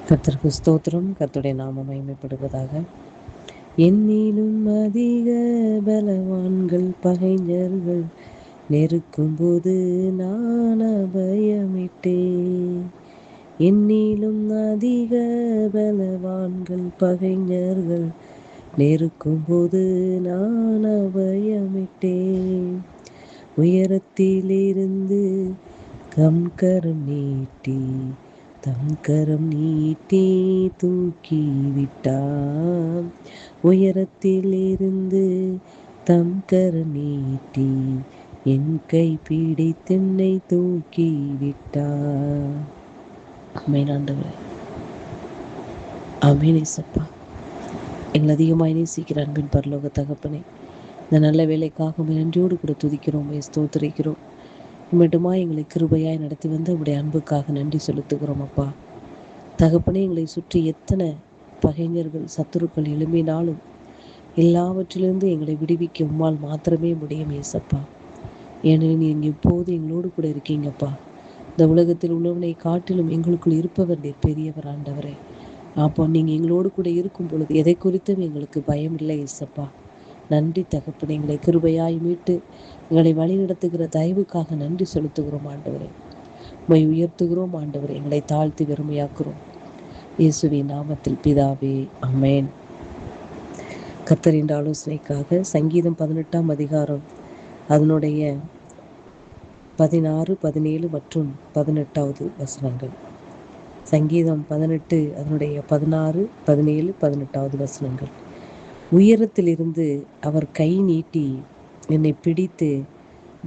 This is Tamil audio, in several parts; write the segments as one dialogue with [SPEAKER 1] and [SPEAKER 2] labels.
[SPEAKER 1] கர்த்தருக்கு ஸ்தோத்திரம். கர்த்தருடைய நாமம் மகிமைப்படுவதாக. என்னிலும் அதிக பலவான்கள் பகைஞர்கள் நெருக்கும்போது நான் அபயமிட்டேன். என்னிலும் அதிக பலவான்கள் பகைஞர்கள் நெருக்கும்போது நான் அபயமிட்டேன். உயரத்திலிருந்து கரம் நீட்டி தூக்கி விட்டான். உயரத்திலிருந்து கரம் நீட்டி என் கை பிடித்தென்னை தூக்கி விட்டான். ஆமென் ஆண்டவரே. ஆமென் இயேசப்பா. எங்களை அதிகமாய் நேசிக்கிற அன்பின் பரலோக தகப்பனே, இந்த நல்ல வேலைக்காக நன்றியோடு கூட துதிக்கிறோம், ஸ்தோத்திரிக்கிறோம். இம்மட்டுமா எங்களை கிருபையாய் நடத்தி வந்து உடைய அன்புக்காக நன்றி செலுத்துகிறோம் அப்பா. தகப்பனே, எங்களை சுற்றி எத்தனை பகைஞர்கள் சத்துருக்கள் எழும்பினாலும் எல்லாவற்றிலிருந்து எங்களை விடுவிக்க உம்மால் மாத்திரமே முடியும் ஏசப்பா. ஏனெனில் நீங்கள் எப்போது எங்களோடு கூட இருக்கீங்கப்பா. இந்த உலகத்தில் உள்ளவனை காட்டிலும் எங்களுக்குள் இருப்பவர் நீர் பெரியவர் ஆண்டவரே. அப்போ நீங்கள் எங்களோடு கூட இருக்கும் பொழுது எதை குறித்தும் எங்களுக்கு பயம் இல்லை ஏசப்பா. நன்றி தகப்பனே. எங்களை கிருபையாய் மீட்டு எங்களை வழி நடத்துகிற தயவுக்காக நன்றி செலுத்துகிறோம் ஆண்டவரே. உம்மை உயர்த்துகிறோம் ஆண்டவரே. எங்களை தாழ்த்தி வெறுமையாக்குறோம் இயேசுவின் நாமத்தில் பிதாவே, ஆமென். கர்த்தரின் ஆலோசனைக்காக சங்கீதம் 18ஆம் அதிகாரம் அதனுடைய 16, 17 மற்றும் 18வது வசனங்கள். சங்கீதம் 18 அதனுடைய 16, 17, 18வது வசனங்கள். உயரத்திலிருந்து அவர் கை நீட்டி என்னை பிடித்து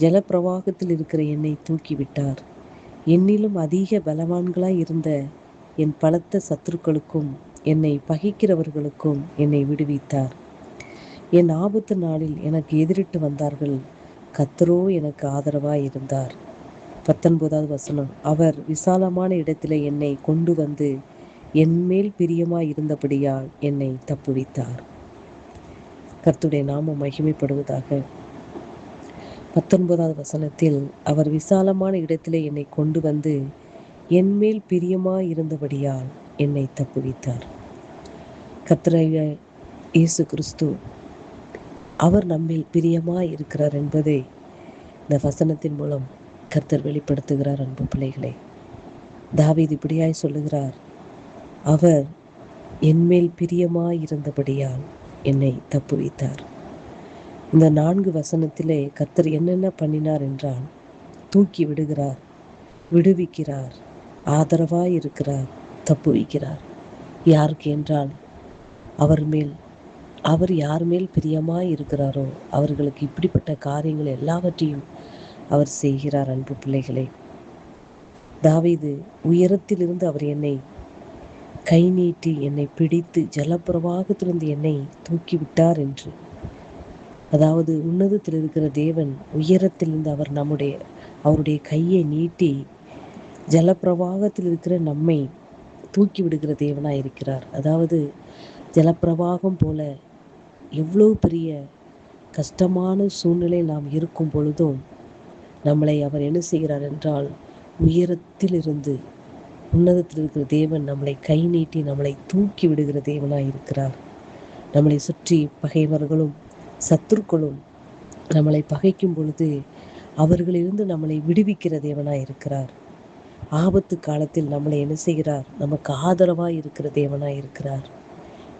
[SPEAKER 1] ஜலப்பிரவாகத்தில் இருக்கிற என்னை தூக்கிவிட்டார். என்னிலும் அதிக பலவான்களாய் இருந்த என் பலத்த சத்துருக்களுக்கும் என்னை பகைக்கிறவர்களுக்கும் என்னை விடுவித்தார். என் ஆபத்து நாளில் எனக்கு எதிரிட்டு வந்தார்கள், கர்த்தரோ எனக்கு ஆதரவாய் இருந்தார். 19வது வசனம். அவர் விசாலமான இடத்திலே என்னை கொண்டு வந்து என் மேல் பிரியமாய் இருந்தபடியால் என்னை தப்புவித்தார். கர்த்தருடைய நாமம் மகிமைப்படுவதாக. 19வது வசனத்தில் அவர் விசாலமான இடத்திலே என்னை கொண்டு வந்து என் மேல் பிரியமாய் இருந்தபடியால் என்னை தப்புவித்தார். கர்த்தராகிய இயேசு கிறிஸ்து அவர் நம்மில் பிரியமாய் இருக்கிறார் என்பதை இந்த வசனத்தின் மூலம் கர்த்தர் வெளிப்படுத்துகிறார். அன்பு பிள்ளைகளே, தாவீது இப்படியாய் சொல்லுகிறார், அவர் என்மேல் பிரியமாய் இருந்தபடியால் என்னை தப்புவித்தார். இந்த 4 வசனத்திலே கர்த்தர் என்னென்ன பண்ணினார் என்றால், தூக்கி விடுகிறார், விடுவிக்கிறார், ஆதரவாய் இருக்கிறார், தப்புவிக்கிறார். யாருக்கு என்றால் அவர் யார் மேல் பிரியமாய் இருக்கிறாரோ அவர்களுக்கு இப்படிப்பட்ட காரியங்கள் எல்லாவற்றையும் அவர் செய்கிறார். அன்பு பிள்ளைகளே, தாவீது உயரத்திலிருந்து அவர் என்னை கை நீட்டி என்னை பிடித்து ஜலப்பிரவாகத்திலிருந்து என்னை தூக்கிவிட்டார் என்று, அதாவது உன்னதத்தில் இருக்கிற தேவன் உயரத்திலிருந்து அவர் அவருடைய கையை நீட்டி ஜலப்பிரவாகத்தில் இருக்கிற நம்மை தூக்கி விடுகிற தேவனாய் இருக்கிறார். அதாவது ஜலப்பிரவாகம் போல எவ்வளவு பெரிய கஷ்டமான சூழ்நிலை நாம் இருக்கும் பொழுதும் நம்மளை அவர் என்ன செய்கிறார் என்றால், உயரத்திலிருந்து உன்னதத்தில் இருக்கிற தேவன் நம்மளை கை நீட்டி நம்மளை தூக்கி விடுகிற தேவனாய் இருக்கிறார். நம்மளை சுற்றி பகைவர்களும் சத்துருக்களும் நம்மளை பகைக்கும் பொழுது அவர்களிலிருந்து நம்மளை விடுவிக்கிற தேவனாய் இருக்கிறார். ஆபத்து காலத்தில் நம்மளை என்ன செய்கிறார்? நமக்கு ஆதரவாய் இருக்கிற தேவனாய் இருக்கிறார்.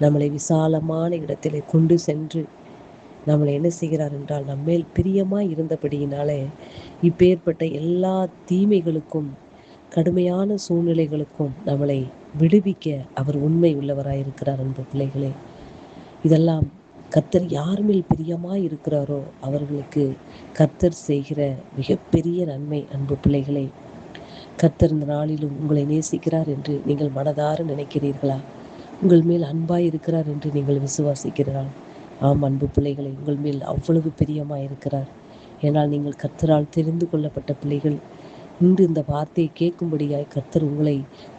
[SPEAKER 1] நம்மளை விசாலமான இடத்திலே கொண்டு சென்று நம்மளை என்ன செய்கிறார் என்றால், நம்மேல் பிரியமாய் இருந்தபடியினாலே இப்பேற்பட்ட எல்லா தீமைகளுக்கும் கடுமையான சூழ்நிலைகளுக்கும் நம்மளை விடுவிக்க அவர் உண்மை உள்ளவராயிருக்கிறார். அன்பு பிள்ளைகளே, இதெல்லாம் கர்த்தர் யார் மேல் பிரியமாய் இருக்கிறாரோ அவர்களுக்கு கர்த்தர் செய்கிற மிகப்பெரிய நன்மை. அன்பு பிள்ளைகளே, கர்த்தர் இந்த நாளிலும் உங்களை நேசிக்கிறார் என்று நீங்கள் மனதார நினைக்கிறீர்களா? உங்கள் மேல் அன்பாய் இருக்கிறார் என்று நீங்கள் விசுவாசிக்கிறீர்களா? ஆம் அன்பு பிள்ளைகளை, உங்கள் மேல் அவ்வளவு பிரியமாய் இருக்கிறார். ஏனால் நீங்கள் கர்த்தரால் தெரிந்து கொள்ளப்பட்ட பிள்ளைகள். இன்று இந்த வார்த்தையை கேட்கும்படியாய் கர்த்தர் உங்களை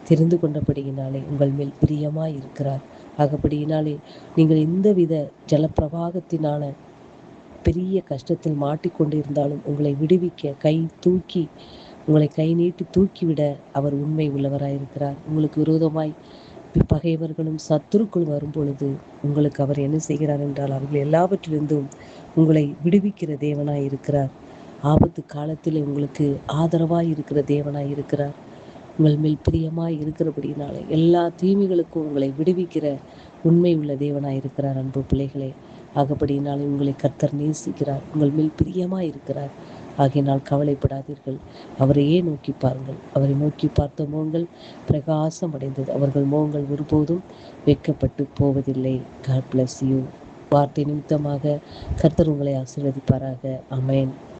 [SPEAKER 1] தெரிந்து கொண்டபடியினாலே உங்கள் மேல் பிரியமாய் இருக்கிறார். ஆகப்படியினாலே நீங்கள் எந்தவித ஜலப்பிரவாகத்தினால பெரிய கஷ்டத்தில் மாட்டிக்கொண்டு இருந்தாலும் உங்களை விடுவிக்க உங்களை கை நீட்டி தூக்கிவிட அவர் உண்மை உள்ளவராயிருக்கிறார். உங்களுக்கு விரோதமாய் பகைவர்களும் சத்துருக்கள் வரும் பொழுது உங்களுக்கு அவர் என்ன செய்கிறார் என்றால் அவர்கள் எல்லாவற்றிலிருந்தும் உங்களை விடுவிக்கிற தேவனாய் இருக்கிறார். ஆபத்து காலத்தில் உங்களுக்கு ஆதரவாய் இருக்கிற தேவனாய் இருக்கிறார். உங்கள் மேல் பிரியமாய் இருக்கிறபடினால எல்லா தீமைகளுக்கும் உங்களை விடுவிக்கிற உண்மை உள்ள தேவனாய் இருக்கிறார். அன்பு பிள்ளைகளே, ஆகப்படினாலே உங்களை கர்த்தர் நேசிக்கிறார், உங்கள் மேல் பிரியமாய் இருக்கிறார். ஆகையினால் கவலைப்படாதீர்கள், அவரையே நோக்கி பாருங்கள். அவரை நோக்கி பார்த்த முகங்கள் பிரகாசம் அடைந்தது. அவர்கள் முகங்கள் ஒருபோதும் வெட்கப்பட்டு போவதில்லை. God bless you. வார்த்தை நிமித்தமாக கர்த்தர் உங்களை ஆசீர்வதிப்பாராக. ஆமென்.